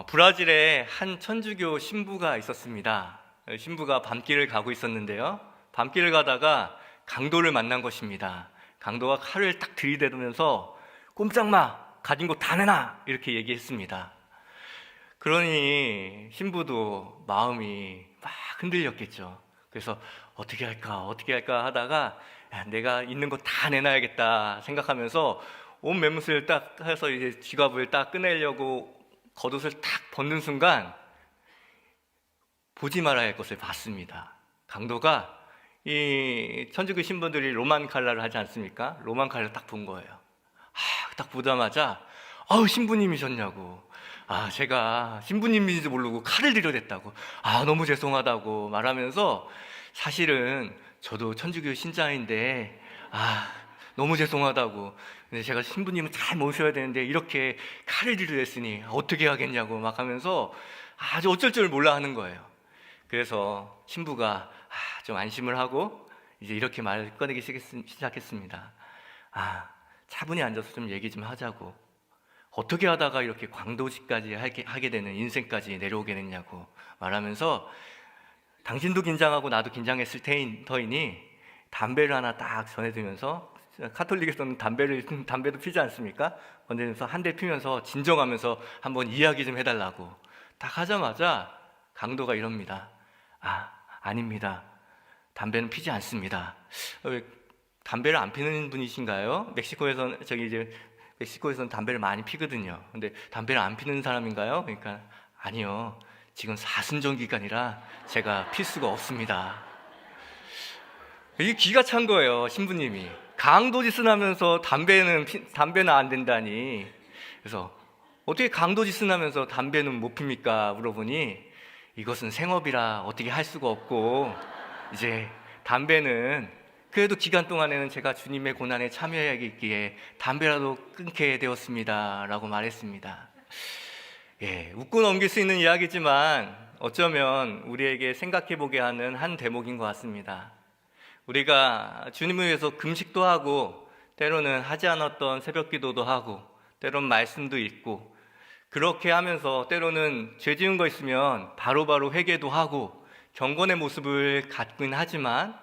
브라질에 한 천주교 신부가 있었습니다. 신부가 밤길을 가고 있었는데요. 밤길을 가다가 강도를 만난 것입니다. 강도가 칼을 딱 들이대면서 꼼짝마, 가진 거 다 내놔! 이렇게 얘기했습니다. 그러니 신부도 마음이 막 흔들렸겠죠. 그래서 어떻게 할까 하다가 내가 있는 거 다 내놔야겠다 생각하면서 온 매무새를 딱 해서 이제 지갑을 딱 꺼내려고 겉옷을 탁 벗는 순간 보지 말아야 할 것을 봤습니다. 강도가 이 천주교 신부들이 로만 칼라를 하지 않습니까? 로만 칼라를 딱 본 거예요. 딱 보자마자 신부님이셨냐고. 제가 신부님인지 모르고 칼을 들여댔다고. 너무 죄송하다고 말하면서 사실은 저도 천주교 신자인데 너무 죄송하다고. 근데 제가 신부님을 잘 모셔야 되는데 이렇게 칼을 들이댔으니 어떻게 하겠냐고 막 하면서 아주 어쩔 줄 몰라 하는 거예요. 그래서 신부가 좀 안심을 하고 이제 이렇게 말을 꺼내기 시작했습니다. 차분히 앉아서 좀 얘기 좀 하자고. 어떻게 하다가 이렇게 광도지까지 하게 되는 인생까지 내려오게 됐냐고 말하면서 당신도 긴장하고 나도 긴장했을 터이니 담배를 하나 딱 전해주면서, 카톨릭에서는 담배도 피지 않습니까? 건네면서 한 대 피면서 진정하면서 한번 이야기 좀 해달라고 딱 하자마자 강도가 이럽니다. 아닙니다. 담배는 피지 않습니다. 담배를 안 피는 분이신가요? 멕시코에서는 담배를 많이 피거든요. 근데 담배를 안 피는 사람인가요? 그러니까 아니요. 지금 사순절 기간이라 제가 필 수가 없습니다. 이게 기가 찬 거예요, 신부님이. 강도짓을 하면서 담배는 안 된다니. 그래서 어떻게 강도짓을 하면서 담배는 못 핍니까? 물어보니 이것은 생업이라 어떻게 할 수가 없고 이제 담배는 그래도 기간 동안에는 제가 주님의 고난에 참여해야겠기에 담배라도 끊게 되었습니다 라고 말했습니다. 웃고 넘길 수 있는 이야기지만 어쩌면 우리에게 생각해보게 하는 한 대목인 것 같습니다. 우리가 주님을 위해서 금식도 하고 때로는 하지 않았던 새벽기도도 하고 때로는 말씀도 읽고 그렇게 하면서 때로는 죄 지은 거 있으면 바로바로 회개도 하고 경건의 모습을 갖긴 하지만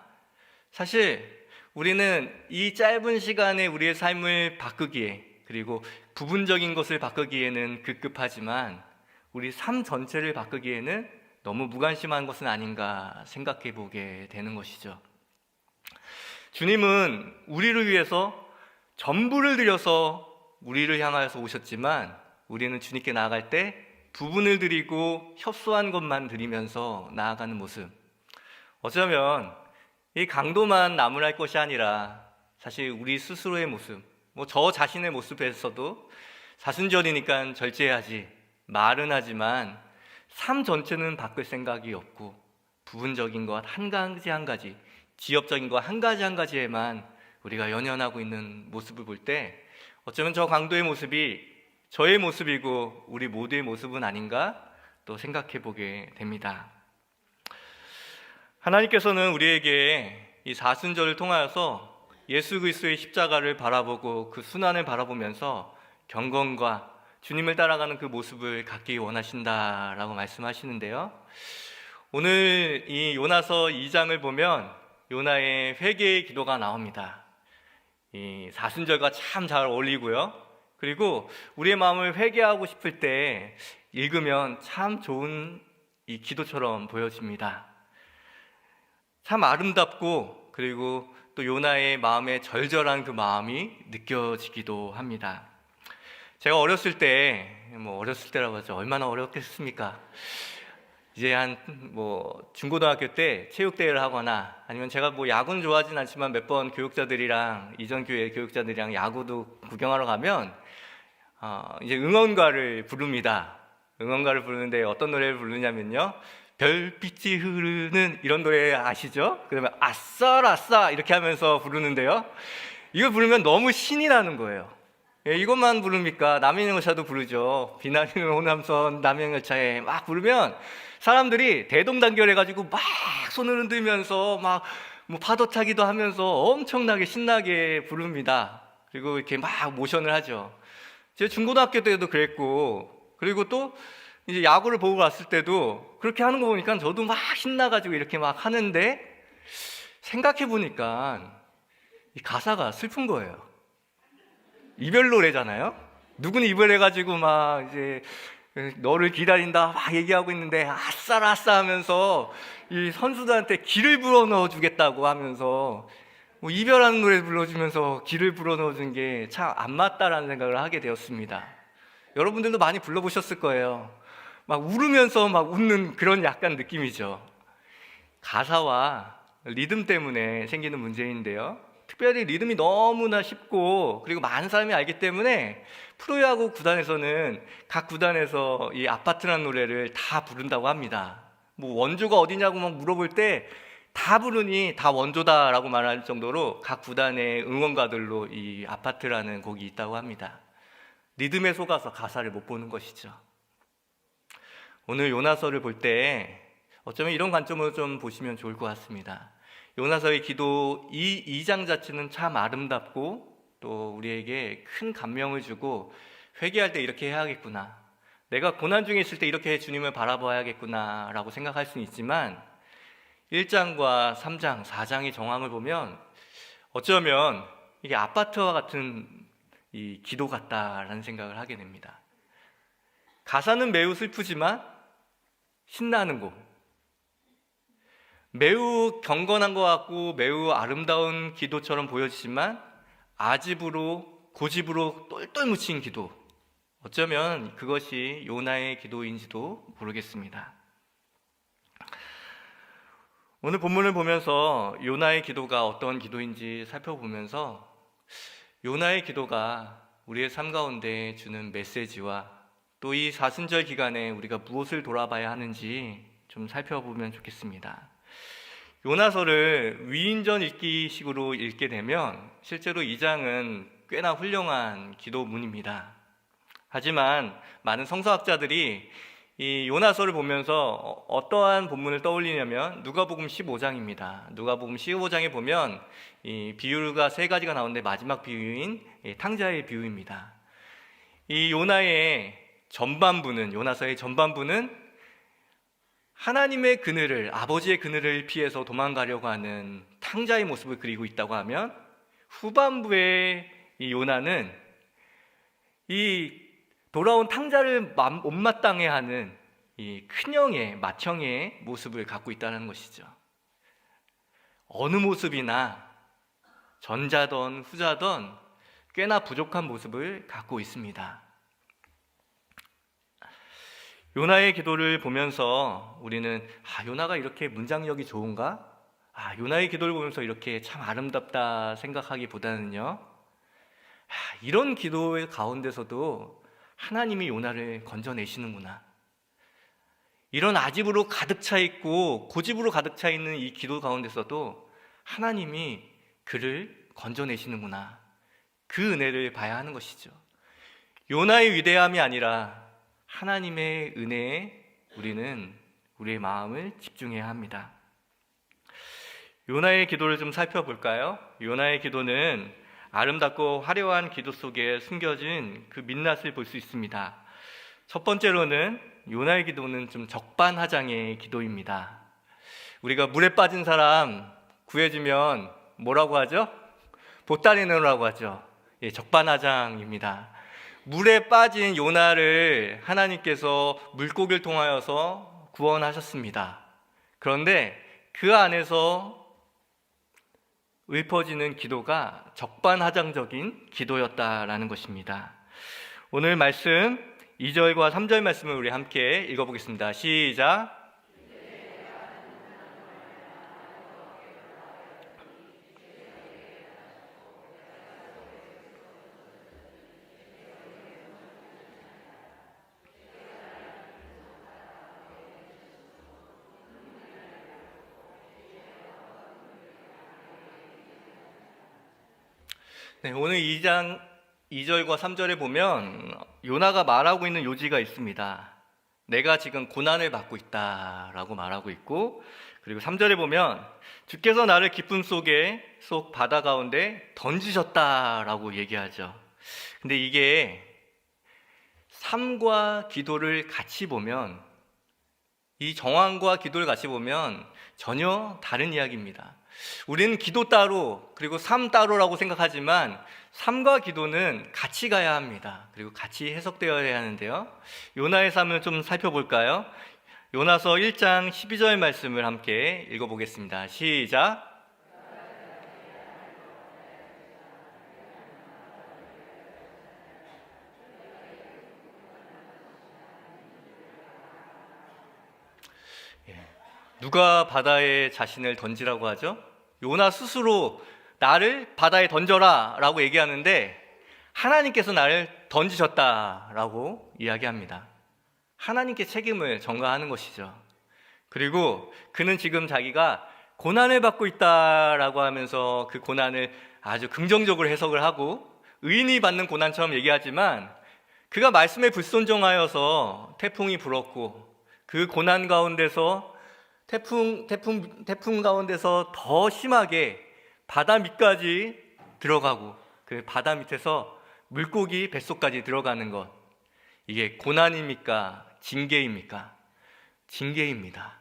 사실 우리는 이 짧은 시간에 우리의 삶을 바꾸기에 그리고 부분적인 것을 바꾸기에는 급급하지만 우리 삶 전체를 바꾸기에는 너무 무관심한 것은 아닌가 생각해 보게 되는 것이죠. 주님은 우리를 위해서 전부를 드려서 우리를 향하여서 오셨지만 우리는 주님께 나아갈 때 부분을 드리고 협소한 것만 드리면서 나아가는 모습, 어쩌면 이 강도만 나무랄 것이 아니라 사실 우리 스스로의 모습, 저 자신의 모습에서도 사순절이니까 절제해야지 말은 하지만 삶 전체는 바꿀 생각이 없고 부분적인 것 한 가지 지엽적인 것 한 가지에만 우리가 연연하고 있는 모습을 볼 때 어쩌면 저 강도의 모습이 저의 모습이고 우리 모두의 모습은 아닌가 또 생각해 보게 됩니다. 하나님께서는 우리에게 이 사순절을 통하여서 예수 그리스도의 십자가를 바라보고 그 순환을 바라보면서 경건과 주님을 따라가는 그 모습을 갖기 원하신다라고 말씀하시는데요. 오늘 이 요나서 2장을 보면 요나의 회개의 기도가 나옵니다. 이 사순절과 참 잘 어울리고요. 그리고 우리의 마음을 회개하고 싶을 때 읽으면 참 좋은 이 기도처럼 보여집니다. 참 아름답고 그리고 또 요나의 마음에 절절한 그 마음이 느껴지기도 합니다. 제가 어렸을 때라고 하죠. 얼마나 어렸겠습니까? 이제 중고등학교 때 체육대회를 하거나 아니면 제가 야구는 좋아하진 않지만 몇 번 교육자들이랑 이전 교회 교육자들이랑 야구도 구경하러 가면 이제 응원가를 부릅니다. 응원가를 부르는데 어떤 노래를 부르냐면요. 별빛이 흐르는 이런 노래 아시죠? 그러면 아싸 이렇게 하면서 부르는데요. 이거 부르면 너무 신이 나는 거예요. 이것만 부릅니까? 남행열차도 부르죠. 비나리는 호남선 남행열차에 막 부르면 사람들이 대동단결해가지고 막 손을 흔들면서 막 파도타기도 하면서 엄청나게 신나게 부릅니다. 그리고 이렇게 막 모션을 하죠. 제가 중고등학교 때도 그랬고, 그리고 또 이제 야구를 보고 갔을 때도 그렇게 하는 거 보니까 저도 막 신나가지고 이렇게 막 하는데, 생각해 보니까 이 가사가 슬픈 거예요. 이별 노래잖아요. 누구는 이별해가지고 막 이제 너를 기다린다 막 얘기하고 있는데 아싸라싸 하면서 이 선수들한테 기를 불어넣어 주겠다고 하면서 뭐 이별하는 노래 불러주면서 기를 불어넣어 준 게 참 안 맞다라는 생각을 하게 되었습니다. 여러분들도 많이 불러보셨을 거예요. 막 울으면서 막 웃는 그런 약간 느낌이죠. 가사와 리듬 때문에 생기는 문제인데요, 특별히 리듬이 너무나 쉽고 그리고 많은 사람이 알기 때문에 프로야구 구단에서는 각 구단에서 이 아파트라는 노래를 다 부른다고 합니다. 뭐 원조가 어디냐고 막 물어볼 때 다 부르니 다 원조다라고 말할 정도로 각 구단의 응원가들로 이 아파트라는 곡이 있다고 합니다. 리듬에 속아서 가사를 못 보는 것이죠. 오늘 요나서를 볼 때 어쩌면 이런 관점으로 좀 보시면 좋을 것 같습니다. 요나서의 기도 이 2장 자체는 참 아름답고 또 우리에게 큰 감명을 주고, 회개할 때 이렇게 해야겠구나, 내가 고난 중에 있을 때 이렇게 주님을 바라봐야겠구나 라고 생각할 수는 있지만, 1장과 3장, 4장의 정황을 보면 어쩌면 이게 아파트와 같은 이 기도 같다라는 생각을 하게 됩니다. 가사는 매우 슬프지만 신나는 곡, 매우 경건한 것 같고 매우 아름다운 기도처럼 보여지지만 아집으로 고집으로 똘똘 묻힌 기도, 어쩌면 그것이 요나의 기도인지도 모르겠습니다. 오늘 본문을 보면서 요나의 기도가 어떤 기도인지 살펴보면서 요나의 기도가 우리의 삶 가운데 주는 메시지와 또 이 사순절 기간에 우리가 무엇을 돌아봐야 하는지 좀 살펴보면 좋겠습니다. 요나서를 위인전 읽기식으로 읽게 되면 실제로 이 장은 꽤나 훌륭한 기도문입니다. 하지만 많은 성서학자들이 이 요나서를 보면서 어떠한 본문을 떠올리냐면 누가복음 15장입니다. 누가복음 15장에 보면 이 비유가 세 가지가 나오는데 마지막 비유인 탕자의 비유입니다. 이 요나의 전반부는, 요나서의 전반부는 하나님의 그늘을, 아버지의 그늘을 피해서 도망가려고 하는 탕자의 모습을 그리고 있다고 하면, 후반부의 이 요나는 이 돌아온 탕자를 못마땅해 하는 이 큰형의, 맏형의 모습을 갖고 있다는 것이죠. 어느 모습이나 전자던 후자던 꽤나 부족한 모습을 갖고 있습니다. 요나의 기도를 보면서 우리는 요나가 이렇게 문장력이 좋은가? 요나의 기도를 보면서 이렇게 참 아름답다 생각하기보다는요, 이런 기도의 가운데서도 하나님이 요나를 건져내시는구나, 이런 아집으로 가득 차 있고 고집으로 가득 차 있는 이 기도 가운데서도 하나님이 그를 건져내시는구나, 그 은혜를 봐야 하는 것이죠. 요나의 위대함이 아니라 하나님의 은혜에 우리는 우리의 마음을 집중해야 합니다. 요나의 기도를 좀 살펴볼까요? 요나의 기도는 아름답고 화려한 기도 속에 숨겨진 그 민낯을 볼 수 있습니다. 첫 번째로는 요나의 기도는 좀 적반하장의 기도입니다. 우리가 물에 빠진 사람 구해주면 뭐라고 하죠? 보따리 내놓으라고 하죠. 적반하장입니다. 물에 빠진 요나를 하나님께서 물고기를 통하여서 구원하셨습니다. 그런데 그 안에서 읊어지는 기도가 적반하장적인 기도였다라는 것입니다. 오늘 말씀 2절과 3절 말씀을 우리 함께 읽어보겠습니다. 시작. 네, 오늘 2장 2절과 3절에 보면 요나가 말하고 있는 요지가 있습니다. 내가 지금 고난을 받고 있다라고 말하고 있고, 그리고 3절에 보면 주께서 나를 깊은 속 바다 가운데 던지셨다라고 얘기하죠. 근데 이게 삶과 기도를 같이 보면, 이 정황과 기도를 같이 보면 전혀 다른 이야기입니다. 우리는 기도 따로 그리고 삶 따로라고 생각하지만 삶과 기도는 같이 가야 합니다. 그리고 같이 해석되어야 하는데요. 요나의 삶을 좀 살펴볼까요? 요나서 1장 12절 말씀을 함께 읽어보겠습니다. 시작. 누가 바다에 자신을 던지라고 하죠? 요나 스스로 나를 바다에 던져라 라고 얘기하는데 하나님께서 나를 던지셨다라고 이야기합니다. 하나님께 책임을 전가하는 것이죠. 그리고 그는 지금 자기가 고난을 받고 있다라고 하면서 그 고난을 아주 긍정적으로 해석을 하고 의인이 받는 고난처럼 얘기하지만 그가 말씀에 불순종하여서 태풍이 불었고 그 고난 가운데서 태풍 가운데서 더 심하게 바다 밑까지 들어가고 그 바다 밑에서 물고기 뱃속까지 들어가는 것, 이게 고난입니까? 징계입니까? 징계입니다.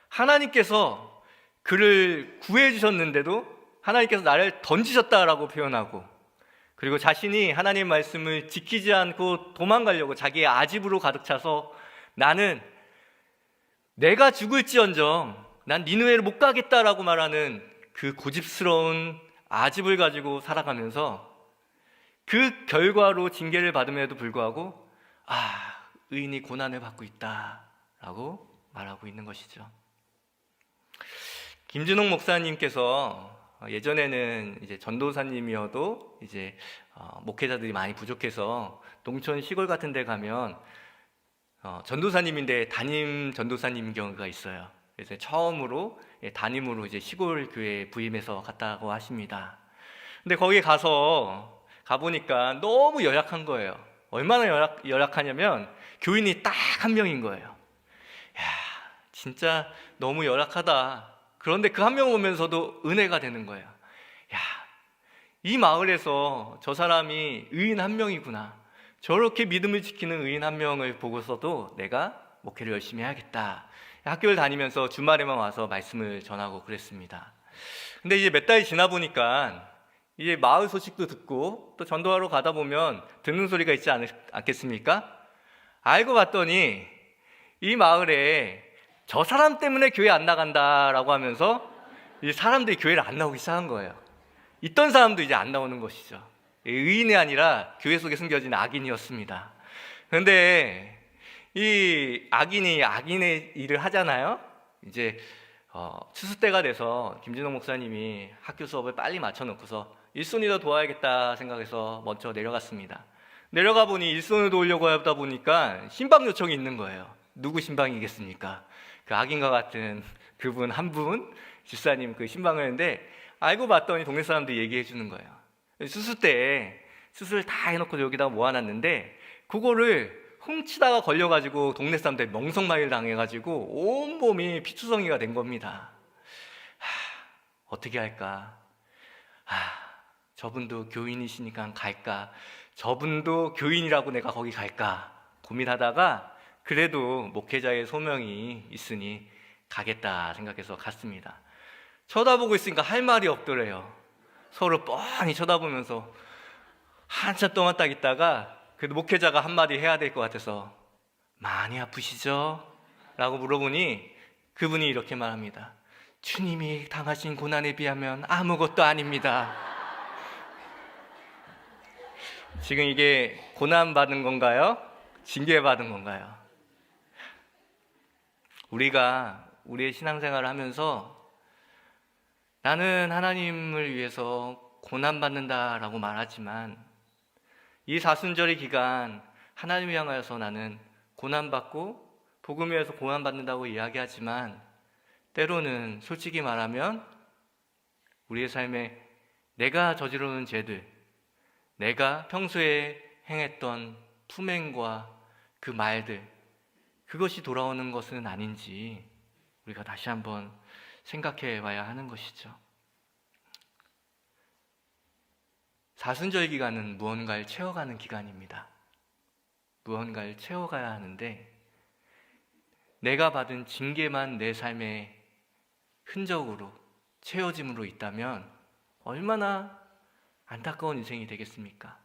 하나님께서 그를 구해 주셨는데도 하나님께서 나를 던지셨다라고 표현하고, 그리고 자신이 하나님 말씀을 지키지 않고 도망가려고 자기의 아집으로 가득 차서 나는 내가 죽을지언정 난 니느웨를 못 가겠다라고 말하는 그 고집스러운 아집을 가지고 살아가면서 그 결과로 징계를 받음에도 불구하고 의인이 고난을 받고 있다라고 말하고 있는 것이죠. 김준홍 목사님께서 예전에는 이제 전도사님이어도 이제 목회자들이 많이 부족해서 농촌 시골 같은 데 가면 전도사님인데 담임 전도사님인 경우가 있어요. 그래서 처음으로 담임으로 이제 시골 교회에 부임해서 갔다고 하십니다. 근데 거기 가보니까 너무 열악한 거예요. 얼마나 열악하냐면 교인이 딱 한 명인 거예요. 야, 진짜 너무 열악하다. 그런데 그 한 명 오면서도 은혜가 되는 거예요. 야, 이 마을에서 저 사람이 의인 한 명이구나. 저렇게 믿음을 지키는 의인 한 명을 보고서도 내가 목회를 열심히 해야겠다. 학교를 다니면서 주말에만 와서 말씀을 전하고 그랬습니다. 근데 이제 몇 달이 지나 보니까 이제 마을 소식도 듣고 또 전도하러 가다 보면 듣는 소리가 있지 않겠습니까? 알고 봤더니 이 마을에 저 사람 때문에 교회 안 나간다라고 하면서 이 사람들이 교회를 안 나오기 시작한 거예요. 있던 사람도 이제 안 나오는 것이죠. 의인이 아니라 교회 속에 숨겨진 악인이었습니다. 그런데 이 악인이 악인의 일을 하잖아요. 이제 추수 때가 돼서 김진홍 목사님이 학교 수업을 빨리 맞춰놓고서 일손이더 도와야겠다 생각해서 먼저 내려갔습니다. 내려가 보니 일손을 도우려고 하다 보니까 신방 요청이 있는 거예요. 누구 신방이겠습니까? 그 악인과 같은 그분 한 분, 집사님 그 신방을 했는데 알고 봤더니 동네 사람들이 얘기해 주는 거예요. 수술 때 수술 다 해놓고 여기다가 모아놨는데 그거를 훔치다가 걸려가지고 동네 사람들 명성마일 당해가지고 온몸이 피투성이가 된 겁니다. 어떻게 할까? 저분도 교인이시니까 갈까? 저분도 교인이라고 내가 거기 갈까? 고민하다가 그래도 목회자의 소명이 있으니 가겠다 생각해서 갔습니다. 쳐다보고 있으니까 할 말이 없더래요. 서로 뻔히 쳐다보면서 한참 동안 딱 있다가 그래도 목회자가 한마디 해야 될 것 같아서 많이 아프시죠? 라고 물어보니 그분이 이렇게 말합니다. 주님이 당하신 고난에 비하면 아무것도 아닙니다. 지금 이게 고난받은 건가요? 징계받은 건가요? 우리가 우리의 신앙생활을 하면서 나는 하나님을 위해서 고난받는다라고 말하지만 이 사순절의 기간 하나님을 향하여서 나는 고난받고 복음을 위해서 고난받는다고 이야기하지만 때로는 솔직히 말하면 우리의 삶에 내가 저지르는 죄들, 내가 평소에 행했던 품행과 그 말들, 그것이 돌아오는 것은 아닌지 우리가 다시 한번 생각해 봐야 하는 것이죠. 사순절 기간은 무언가를 채워가는 기간입니다. 무언가를 채워가야 하는데 내가 받은 징계만 내 삶의 흔적으로 채워짐으로 있다면 얼마나 안타까운 인생이 되겠습니까?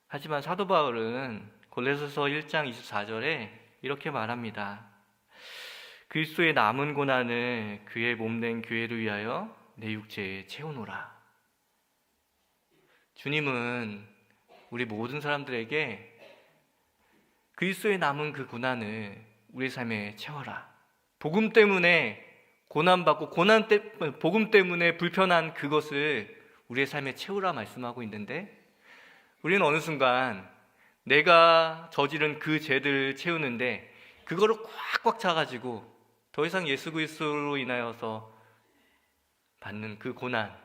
하지만 사도 바울은 골로새서 1장 24절에 이렇게 말합니다. 그리스도의 남은 고난을 그의 몸된 교회를 위하여 내 육체에 채우노라. 주님은 우리 모든 사람들에게 그리스도의 남은 그 고난을 우리 삶에 채워라. 복음 때문에 고난받고 복음 때문에 불편한 그것을 우리의 삶에 채우라 말씀하고 있는데 우리는 어느 순간 내가 저지른 그 죄들을 채우는데 그거를 꽉꽉 차가지고 더 이상 예수 그리스도로 인하여서 받는 그 고난,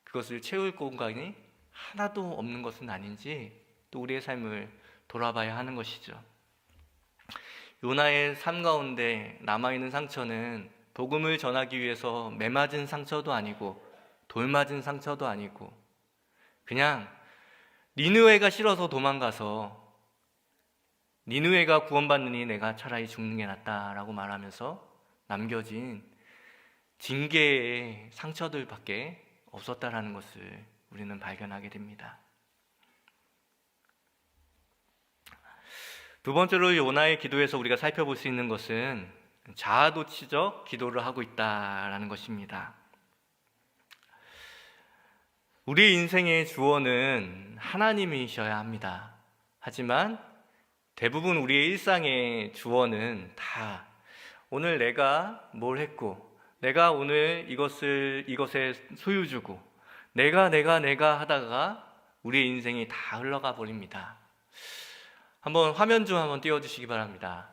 그것을 채울 공간이 하나도 없는 것은 아닌지 또 우리의 삶을 돌아봐야 하는 것이죠. 요나의 삶 가운데 남아있는 상처는 복음을 전하기 위해서 매맞은 상처도 아니고 돌맞은 상처도 아니고 그냥 니느웨가 싫어서 도망가서 니느웨가 구원받느니 내가 차라리 죽는 게 낫다라고 말하면서 남겨진 징계의 상처들밖에 없었다라는 것을 우리는 발견하게 됩니다. 두 번째로 요나의 기도에서 우리가 살펴볼 수 있는 것은 자아도취적 기도를 하고 있다라는 것입니다. 우리 인생의 주어는 하나님이셔야 합니다. 하지만 대부분 우리의 일상의 주어는 다 오늘 내가 뭘 했고 내가 오늘 이것에 소유 주고 내가 하다가 우리의 인생이 다 흘러가 버립니다. 한번 화면 좀 한번 띄워주시기 바랍니다.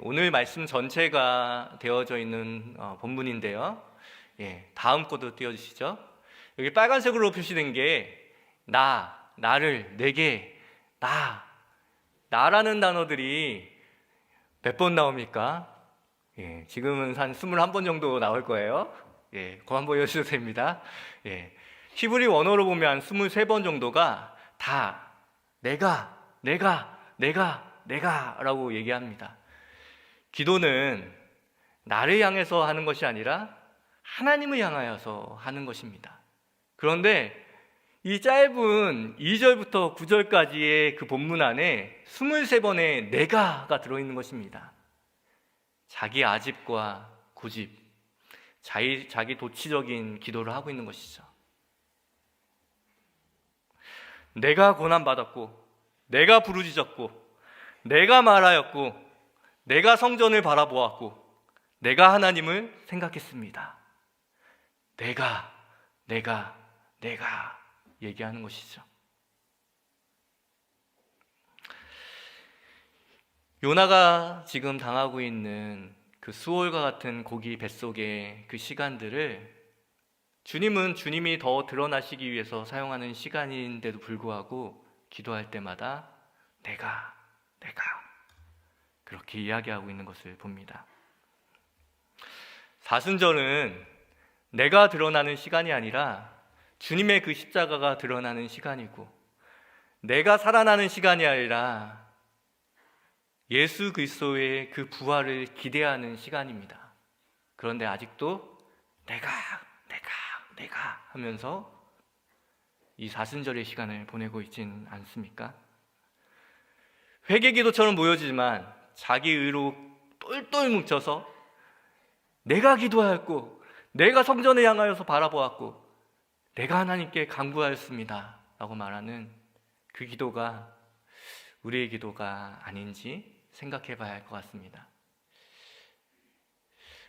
오늘 말씀 전체가 되어져 있는 본문인데요. 다음 거도 띄워주시죠. 여기 빨간색으로 표시된 게 나를, 내게, 나라는 단어들이 몇 번 나옵니까? 지금은 한 21번 정도 나올 거예요. 그거 한번 보여주셔도 됩니다. 히브리 원어로 보면 한 23번 정도가 다 내가 라고 얘기합니다. 기도는 나를 향해서 하는 것이 아니라 하나님을 향하여서 하는 것입니다. 그런데 이 짧은 2절부터 9절까지의 그 본문 안에 23번의 내가가 들어있는 것입니다. 자기 아집과 고집, 자기 도취적인 기도를 하고 있는 것이죠. 내가 고난받았고 내가 부르짖었고 내가 말하였고 내가 성전을 바라보았고 내가 하나님을 생각했습니다. 내가 얘기하는 것이죠. 요나가 지금 당하고 있는 그 수월과 같은 고기 뱃속의 그 시간들을 주님은 주님이 더 드러나시기 위해서 사용하는 시간인데도 불구하고 기도할 때마다 내가 그렇게 이야기하고 있는 것을 봅니다. 사순절은 내가 드러나는 시간이 아니라 주님의 그 십자가가 드러나는 시간이고 내가 살아나는 시간이 아니라 예수 그리스도의 그 부활을 기대하는 시간입니다. 그런데 아직도 내가 하면서 이 사순절의 시간을 보내고 있진 않습니까? 회개기도처럼 보여지지만 자기 의로 똘똘 뭉쳐서 내가 기도하였고 내가 성전을 향하여서 바라보았고 내가 하나님께 간구하였습니다 라고 말하는 그 기도가 우리의 기도가 아닌지 생각해 봐야 할 것 같습니다.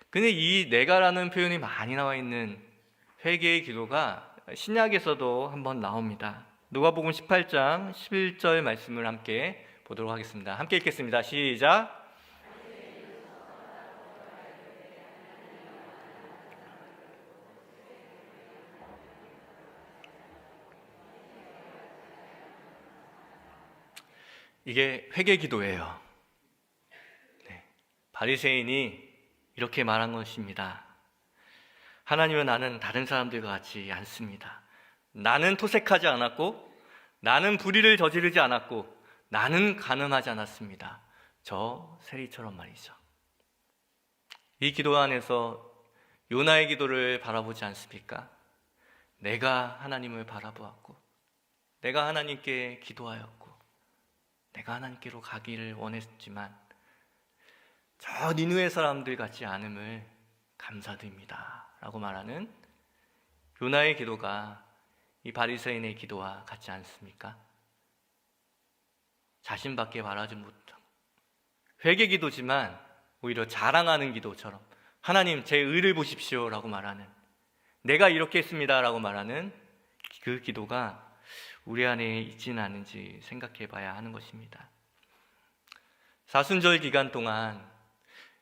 근데 이 내가라는 표현이 많이 나와 있는 회개의 기도가 신약에서도 한번 나옵니다. 누가복음 18장 11절 말씀을 함께 보도록 하겠습니다. 함께 읽겠습니다. 시작. 이게 회개 기도예요. 바리새인이 이렇게 말한 것입니다. 하나님은 나는 다른 사람들과 같지 않습니다. 나는 토색하지 않았고 나는 불의를 저지르지 않았고 나는 가늠하지 않았습니다. 저 세리처럼 말이죠. 이 기도 안에서 요나의 기도를 바라보지 않습니까? 내가 하나님을 바라보았고, 내가 하나님께 기도하였고, 내가 하나님께로 가기를 원했지만 저 니느웨 사람들 같지 않음을 감사드립니다 라고 말하는 요나의 기도가 이 바리새인의 기도와 같지 않습니까? 자신밖에 말하지 못하고 회개 기도지만 오히려 자랑하는 기도처럼 하나님 제 의를 보십시오 라고 말하는, 내가 이렇게 했습니다 라고 말하는 그 기도가 우리 안에 있지는 않은지 생각해 봐야 하는 것입니다. 사순절 기간 동안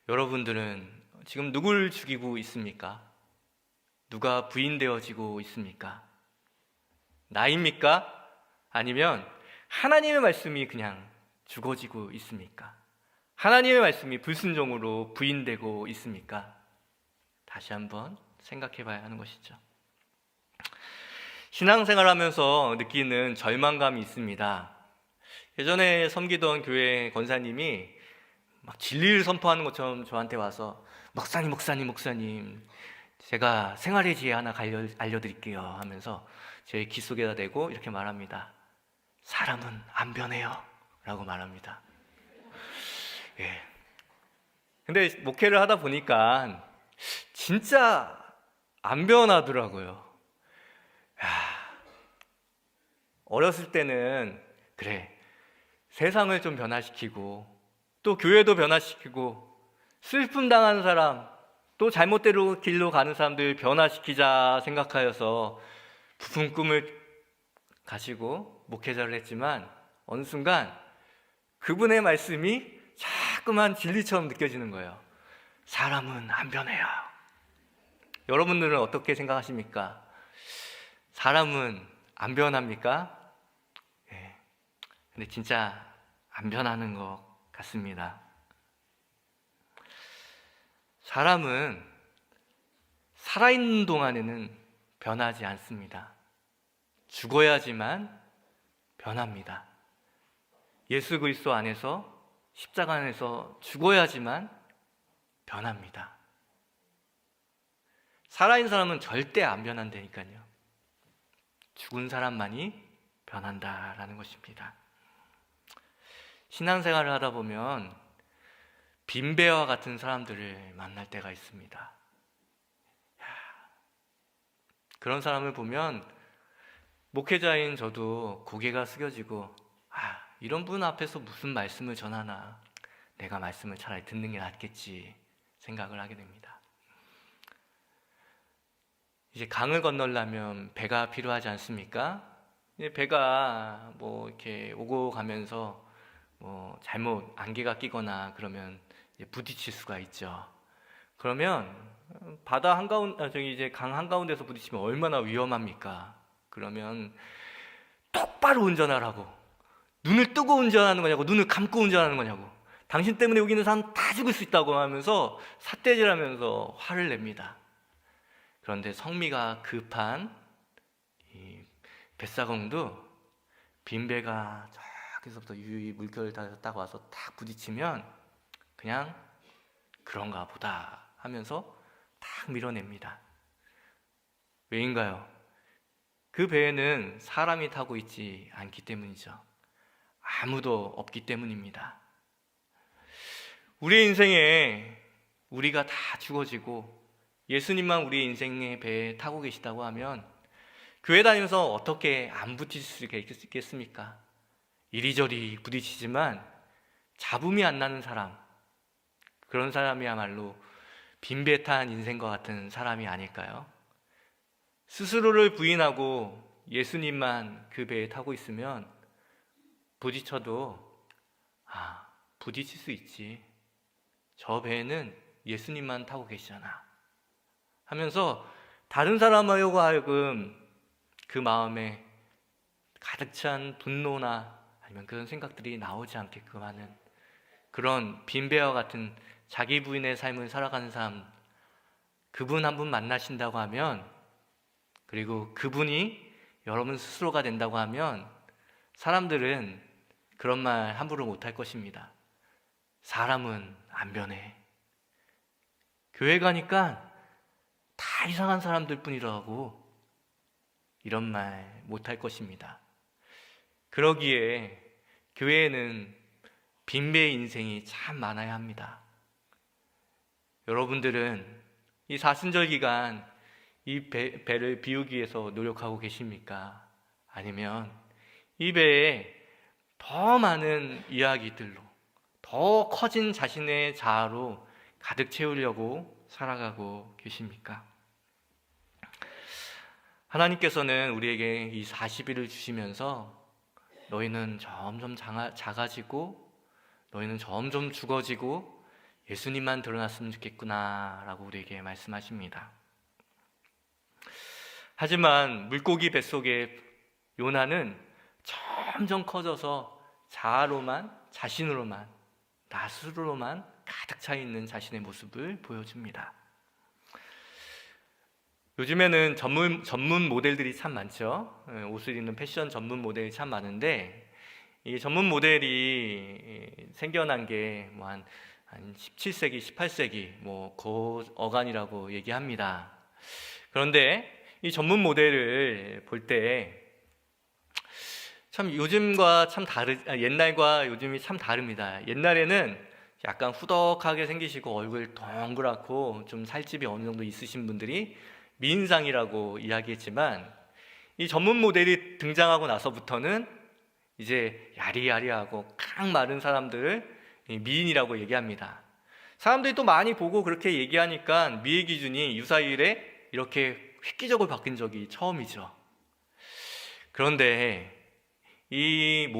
여러분들은 지금 누굴 죽이고 있습니까? 누가 부인되어지고 있습니까? 나입니까? 아니면 하나님의 말씀이 그냥 죽어지고 있습니까? 하나님의 말씀이 불순종으로 부인되고 있습니까? 다시 한번 생각해 봐야 하는 것이죠. 신앙생활하면서 느끼는 절망감이 있습니다. 예전에 섬기던 교회 권사님이 막 진리를 선포하는 것처럼 저한테 와서 목사님 제가 생활의 지혜 하나 알려드릴게요 하면서 제 귀 속에다 대고 이렇게 말합니다. 사람은 안 변해요 라고 말합니다. 예. 근데 목회를 하다 보니까 진짜 안 변하더라고요. 어렸을 때는 그래, 세상을 좀 변화시키고 또 교회도 변화시키고 슬픔 당하는 사람, 또 잘못대로 길로 가는 사람들 변화시키자 생각하여서 부푼 꿈을 가지고 목회자를 했지만 어느 순간 그분의 말씀이 자꾸만 진리처럼 느껴지는 거예요. 사람은 안 변해요. 여러분들은 어떻게 생각하십니까? 사람은 안 변합니까? 네. 근데 진짜 안 변하는 것 같습니다. 사람은 살아있는 동안에는 변하지 않습니다. 죽어야지만 변합니다. 예수 그리스도 안에서 십자가 안에서 죽어야지만 변합니다. 살아있는 사람은 절대 안 변한다니까요. 죽은 사람만이 변한다라는 것입니다. 신앙생활을 하다 보면 빈배와 같은 사람들을 만날 때가 있습니다. 그런 사람을 보면 목회자인 저도 고개가 숙여지고 이런 분 앞에서 무슨 말씀을 전하나, 내가 말씀을 차라리 듣는 게 낫겠지 생각을 하게 됩니다. 이제 강을 건너려면 배가 필요하지 않습니까? 배가 이렇게 오고 가면서 잘못 안개가 끼거나 그러면 이제 부딪힐 수가 있죠. 그러면 바다 한가운데, 이제 강 한가운데서 부딪히면 얼마나 위험합니까? 그러면 똑바로 운전하라고. 눈을 뜨고 운전하는 거냐고, 눈을 감고 운전하는 거냐고, 당신 때문에 여기 있는 사람 다 죽을 수 있다고 하면서 삿대질하면서 화를 냅니다. 그런데 성미가 급한 이 뱃사공도 빈배가 저기서부터 유유히 물결을 타고 와서 딱 부딪히면 그냥 그런가 보다 하면서 딱 밀어냅니다. 왜인가요? 그 배에는 사람이 타고 있지 않기 때문이죠. 아무도 없기 때문입니다. 우리의 인생에 우리가 다 죽어지고 예수님만 우리의 인생의 배에 타고 계시다고 하면 교회 다니면서 어떻게 안 부딪힐 수 있겠습니까? 이리저리 부딪히지만 잡음이 안 나는 사람, 그런 사람이야말로 빈배 탄 인생과 같은 사람이 아닐까요? 스스로를 부인하고 예수님만 그 배에 타고 있으면 부딪혀도 부딪힐 수 있지, 저 배에는 예수님만 타고 계시잖아 하면서 다른 사람하고 하여금 그 마음에 가득 찬 분노나 아니면 그런 생각들이 나오지 않게끔 하는 그런 빈배와 같은 자기 부인의 삶을 살아가는 사람, 그분 한 분 만나신다고 하면, 그리고 그분이 여러분 스스로가 된다고 하면 사람들은 그런 말 함부로 못할 것입니다. 사람은 안 변해. 교회 가니까 다 이상한 사람들 뿐이라고 이런 말 못할 것입니다. 그러기에 교회에는 빈배의 인생이 참 많아야 합니다. 여러분들은 이 사순절 기간 이 배를 비우기 위해서 노력하고 계십니까? 아니면 이 배에 더 많은 이야기들로 더 커진 자신의 자아로 가득 채우려고 살아가고 계십니까? 하나님께서는 우리에게 이 40일을 주시면서 너희는 점점 작아지고 너희는 점점 죽어지고 예수님만 드러났으면 좋겠구나 라고 우리에게 말씀하십니다. 하지만 물고기 뱃속의 요나는 점점 커져서 자아로만, 자신으로만, 나 스스로만 가득 차 있는 자신의 모습을 보여줍니다. 요즘에는 전문 모델들이 참 많죠. 옷을 입는 패션 전문 모델이 참 많은데 이 전문 모델이 생겨난 게 뭐 한 17세기, 18세기 그 어간이라고 얘기합니다. 그런데 이 전문 모델을 볼 때 참 요즘과 참 옛날과 요즘이 참 다릅니다. 옛날에는 약간 후덕하게 생기시고 얼굴 동그랗고 좀 살집이 어느 정도 있으신 분들이 미인상이라고 이야기했지만 이 전문 모델이 등장하고 나서부터는 이제 야리야리하고 깡 마른 사람들을 미인이라고 얘기합니다. 사람들이 또 많이 보고 그렇게 얘기하니까 미의 기준이 유사일에 이렇게 획기적으로 바뀐 적이 처음이죠. 그런데 이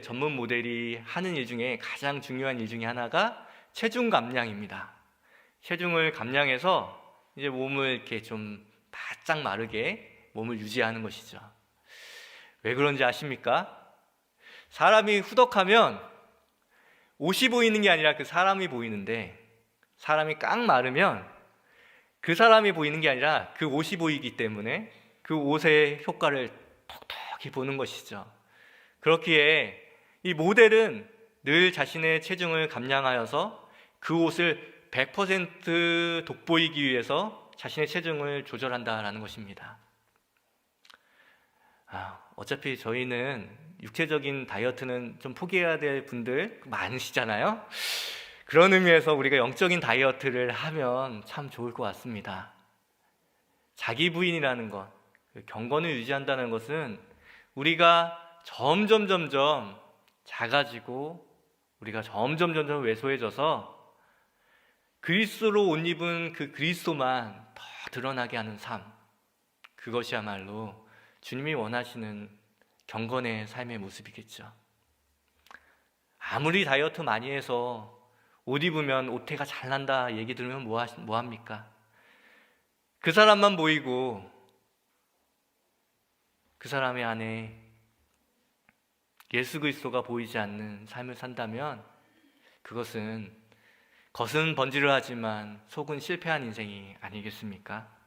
전문 모델이 하는 일 중에 가장 중요한 일 중에 하나가 체중 감량입니다. 체중을 감량해서 이제 몸을 이렇게 좀 바짝 마르게 몸을 유지하는 것이죠. 왜 그런지 아십니까? 사람이 후덕하면 옷이 보이는 게 아니라 그 사람이 보이는데 사람이 깡 마르면 그 사람이 보이는 게 아니라 그 옷이 보이기 때문에 그 옷의 효과를 톡톡히 보는 것이죠. 그렇기에 이 모델은 늘 자신의 체중을 감량하여서 그 옷을 100% 돋보이기 위해서 자신의 체중을 조절한다라는 것입니다. 어차피 저희는 육체적인 다이어트는 좀 포기해야 될 분들 많으시잖아요. 그런 의미에서 우리가 영적인 다이어트를 하면 참 좋을 것 같습니다. 자기 부인이라는 것, 경건을 유지한다는 것은 우리가 점점 작아지고 우리가 점점 왜소해져서 그리스도로 옷 입은 그 그리스도만 더 드러나게 하는 삶, 그것이야말로 주님이 원하시는 경건의 삶의 모습이겠죠. 아무리 다이어트 많이 해서 옷 입으면 옷태가 잘 난다 얘기 들으면 뭐 합니까? 그 사람만 보이고 그 사람의 안에 예수 그리스도가 보이지 않는 삶을 산다면 그것은 겉은 번지르하지만 속은 실패한 인생이 아니겠습니까?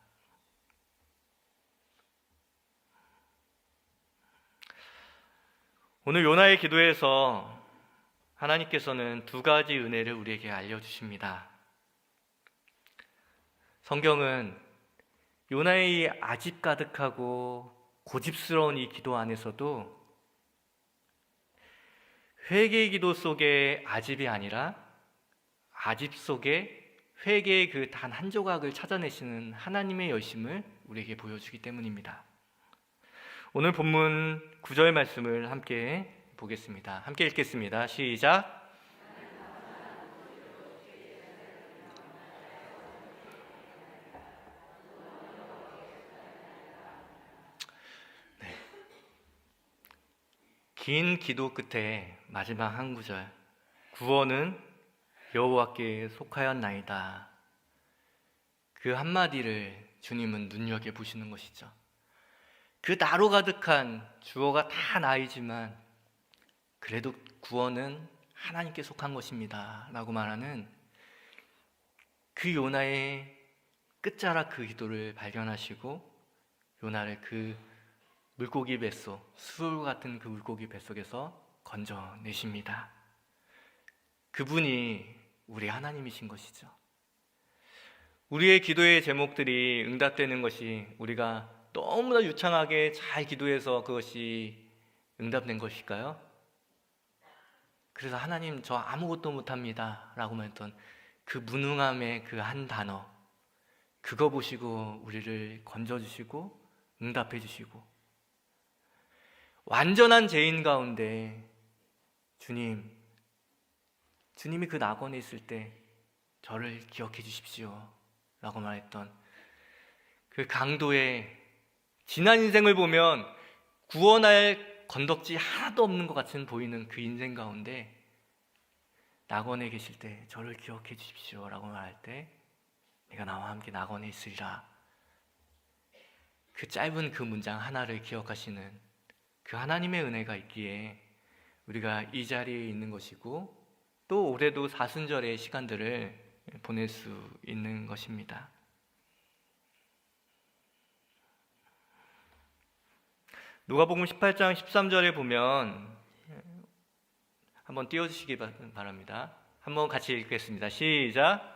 오늘 요나의 기도에서 하나님께서는 두 가지 은혜를 우리에게 알려주십니다. 성경은 요나의 아집 가득하고 고집스러운 이 기도 안에서도 회개의 기도 속에 아집이 아니라 아집 속에 회개의 그 단 한 조각을 찾아내시는 하나님의 열심을 우리에게 보여주기 때문입니다. 오늘 본문 9절 말씀을 함께 보겠습니다. 함께 읽겠습니다. 시작. 긴 기도 끝에 마지막 한 구절, 구원은 여호와께 속하였나이다. 그 한마디를 주님은 눈여겨보시는 것이죠. 그 나로 가득한 주어가 다 나이지만 그래도 구원은 하나님께 속한 것입니다 라고 말하는 그 요나의 끝자락 그 기도를 발견하시고 요나를 그 물고기 뱃속, 수울 같은 그 물고기 뱃속에서 건져내십니다. 그분이 우리 하나님이신 것이죠. 우리의 기도의 제목들이 응답되는 것이 우리가 너무나 유창하게 잘 기도해서 그것이 응답된 것일까요? 그래서 하나님 저 아무것도 못합니다 라고 말했던 그 무능함의 그 한 단어, 그거 보시고 우리를 건져주시고 응답해 주시고, 완전한 죄인 가운데 주님이 그 낙원에 있을 때 저를 기억해 주십시오 라고 말했던 그 강도의, 지난 인생을 보면 구원할 건덕지 하나도 없는 것 같은 보이는 그 인생 가운데 낙원에 계실 때 저를 기억해 주십시오 라고 말할 때 내가 나와 함께 낙원에 있으리라, 그 짧은 그 문장 하나를 기억하시는 그 하나님의 은혜가 있기에 우리가 이 자리에 있는 것이고, 또 올해도 사순절의 시간들을 보낼 수 있는 것입니다. 누가복음 18장 13절에 보면, 한번 띄워주시기 바랍니다. 한번 같이 읽겠습니다. 시작.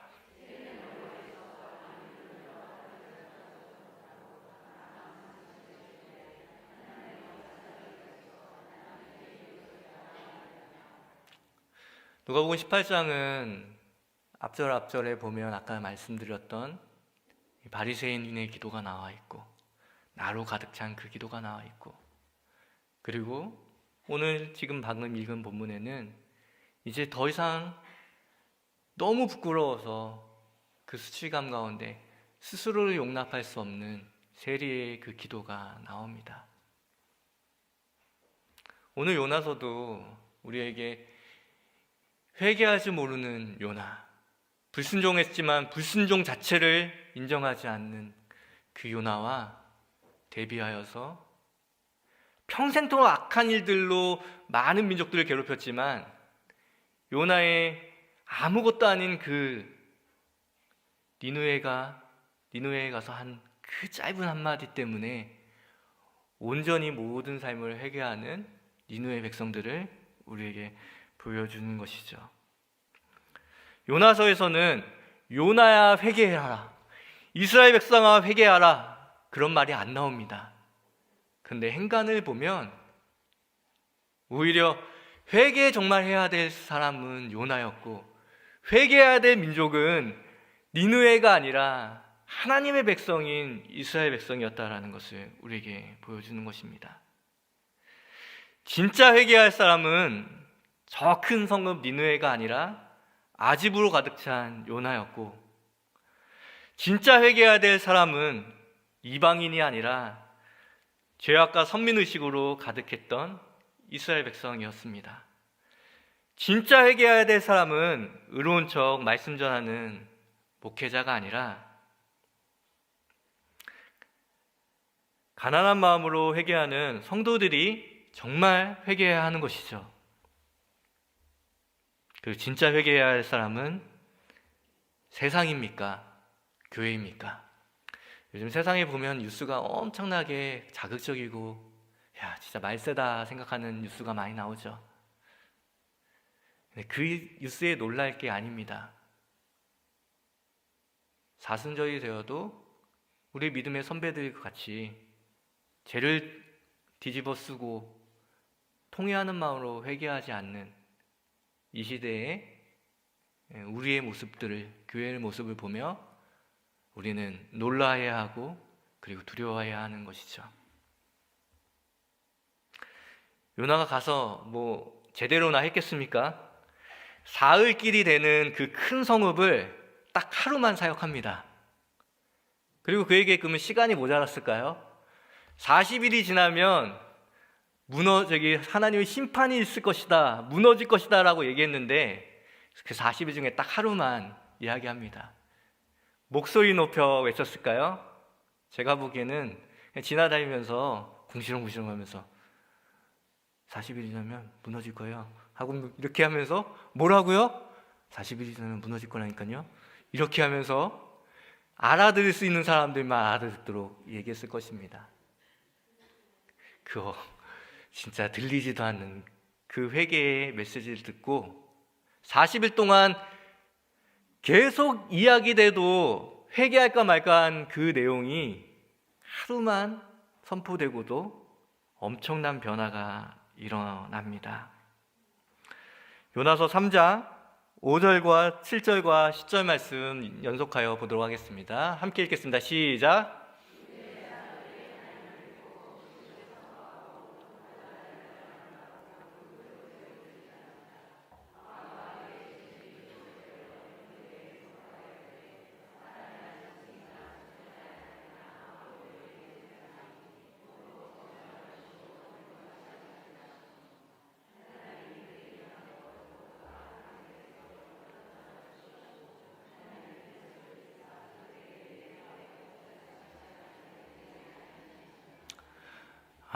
누가복음 18장은 앞절에 보면 아까 말씀드렸던 바리새인의 기도가 나와 있고, 나로 가득 찬 그 기도가 나와 있고, 그리고 오늘 지금 방금 읽은 본문에는 이제 더 이상 너무 부끄러워서 그 수치감 가운데 스스로를 용납할 수 없는 세리의 그 기도가 나옵니다. 오늘 요나서도 우리에게 회개할 줄 모르는 요나, 불순종했지만 불순종 자체를 인정하지 않는 그 요나와 대비하여서 평생토록 악한 일들로 많은 민족들을 괴롭혔지만 요나의 아무것도 아닌 그 니느웨에 가서 한 그 짧은 한마디 때문에 온전히 모든 삶을 회개하는 니느웨 백성들을 우리에게 보여주는 것이죠. 요나서에서는 요나야 회개하라, 이스라엘 백성아 회개하라, 그런 말이 안 나옵니다. 근데 행간을 보면 오히려 회개 정말 해야 될 사람은 요나였고, 회개해야 될 민족은 니느웨가 아니라 하나님의 백성인 이스라엘 백성이었다라는 것을 우리에게 보여주는 것입니다. 진짜 회개할 사람은 저 큰 성읍 니느웨가 아니라 아집으로 가득 찬 요나였고, 진짜 회개해야 될 사람은 이방인이 아니라 죄악과 선민의식으로 가득했던 이스라엘 백성이었습니다. 진짜 회개해야 될 사람은 의로운 척 말씀 전하는 목회자가 아니라 가난한 마음으로 회개하는 성도들이 정말 회개해야 하는 것이죠. 그리고 진짜 회개해야 할 사람은 세상입니까? 교회입니까? 요즘 세상에 보면 뉴스가 엄청나게 자극적이고, 야, 진짜 말세다 생각하는 뉴스가 많이 나오죠. 근데 그 뉴스에 놀랄 게 아닙니다. 사순절이 되어도 우리 믿음의 선배들과 같이 죄를 뒤집어 쓰고 통회하는 마음으로 회개하지 않는 이 시대에 우리의 모습들을, 교회의 모습을 보며 우리는 놀라야 하고 그리고 두려워해야 하는 것이죠. 요나가 가서 뭐 제대로나 했겠습니까? 사흘 길이 되는 그 큰 성읍을 딱 하루만 사역합니다. 그리고 그에게 그러면 시간이 모자랐을까요? 40일이 지나면 하나님의 심판이 있을 것이다, 무너질 것이다 라고 얘기했는데 그 40일 중에 딱 하루만 이야기합니다. 목소리 높여 외쳤을까요? 제가 보기에는 그냥 지나다니면서 궁시렁궁시렁 하면서 40일이 지나면 무너질 거예요 하고 이렇게 하면서, 뭐라고요? 40일이 지나면 무너질 거라니까요, 이렇게 하면서 알아들을 수 있는 사람들만 알아듣도록 얘기했을 것입니다. 그거 진짜 들리지도 않는 그 회개의 메시지를 듣고 40일 동안 계속 이야기돼도 회개할까 말까 한 그 내용이 하루만 선포되고도 엄청난 변화가 일어납니다. 요나서 3장 5절과 7절과 10절 말씀 연속하여 보도록 하겠습니다. 함께 읽겠습니다. 시작.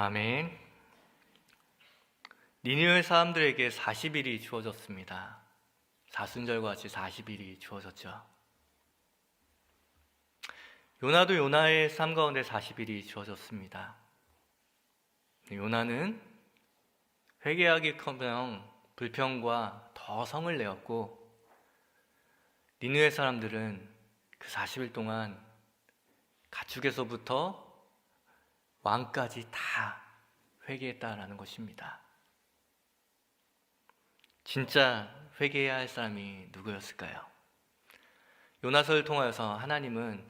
아멘. 니느웨 사람들에게 40일이 주어졌습니다. 사순절과 같이 40일이 주어졌죠. 요나도 요나의 삶 가운데 40일이 주어졌습니다. 요나는 회개하기커녕 불평과 더 성을 내었고, 니느웨 사람들은 그 40일 동안 가축에서부터 왕까지 다 회개했다라는 것입니다. 진짜 회개해야 할 사람이 누구였을까요? 요나서를 통하여서 하나님은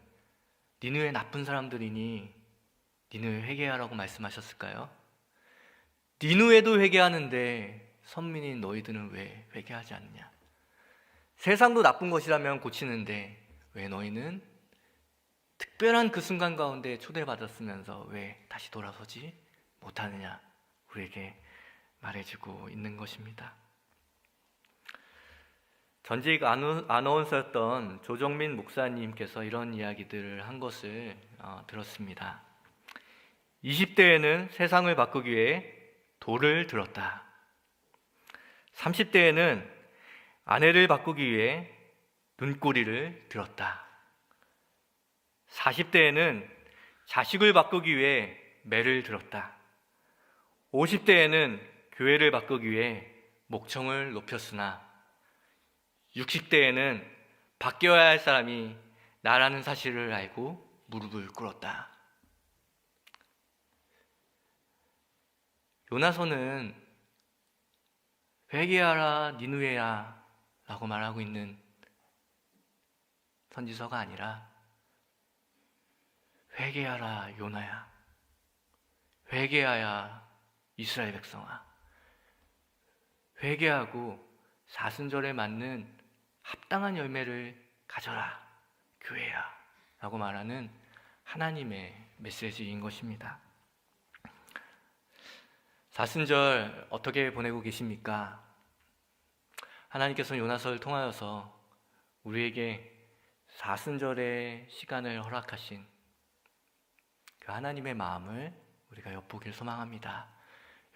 니느웨 나쁜 사람들이니 니느웨 회개하라고 말씀하셨을까요? 니느웨도 회개하는데 선민인 너희들은 왜 회개하지 않느냐? 세상도 나쁜 것이라면 고치는데 왜 너희는 특별한 그 순간 가운데 초대받았으면서 왜 다시 돌아서지 못하느냐? 우리에게 말해주고 있는 것입니다. 전직 아나운서였던 조정민 목사님께서 이런 이야기들을 한 것을 들었습니다. 20대에는 세상을 바꾸기 위해 돌을 들었다. 30대에는 아내를 바꾸기 위해 눈꼬리를 들었다. 40대에는 자식을 바꾸기 위해 매를 들었다. 50대에는 교회를 바꾸기 위해 목청을 높였으나 60대에는 바뀌어야 할 사람이 나라는 사실을 알고 무릎을 꿇었다. 요나서는 회개하라 니느웨야 라고 말하고 있는 선지서가 아니라 회개하라 요나야, 회개하야 이스라엘 백성아, 회개하고 사순절에 맞는 합당한 열매를 가져라 교회야 라고 말하는 하나님의 메시지인 것입니다. 사순절 어떻게 보내고 계십니까? 하나님께서는 요나서를 통하여서 우리에게 사순절의 시간을 허락하신 그 하나님의 마음을 우리가 엿보길 소망합니다.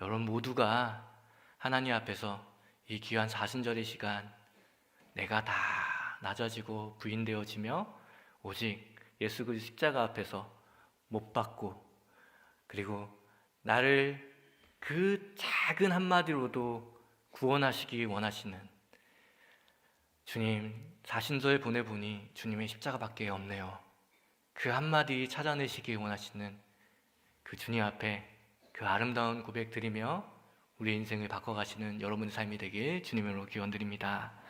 여러분 모두가 하나님 앞에서 이 귀한 사순절의 시간 내가 다 낮아지고 부인되어지며 오직 예수 그리스도 십자가 앞에서 못 박고 그리고 나를 그 작은 한마디로도 구원하시기 원하시는 주님, 사순절 보내보니 주님의 십자가밖에 없네요. 그 한마디 찾아내시기 원하시는 그 주님 앞에 그 아름다운 고백 드리며 우리의 인생을 바꿔가시는 여러분의 삶이 되길 주님으로 기원드립니다.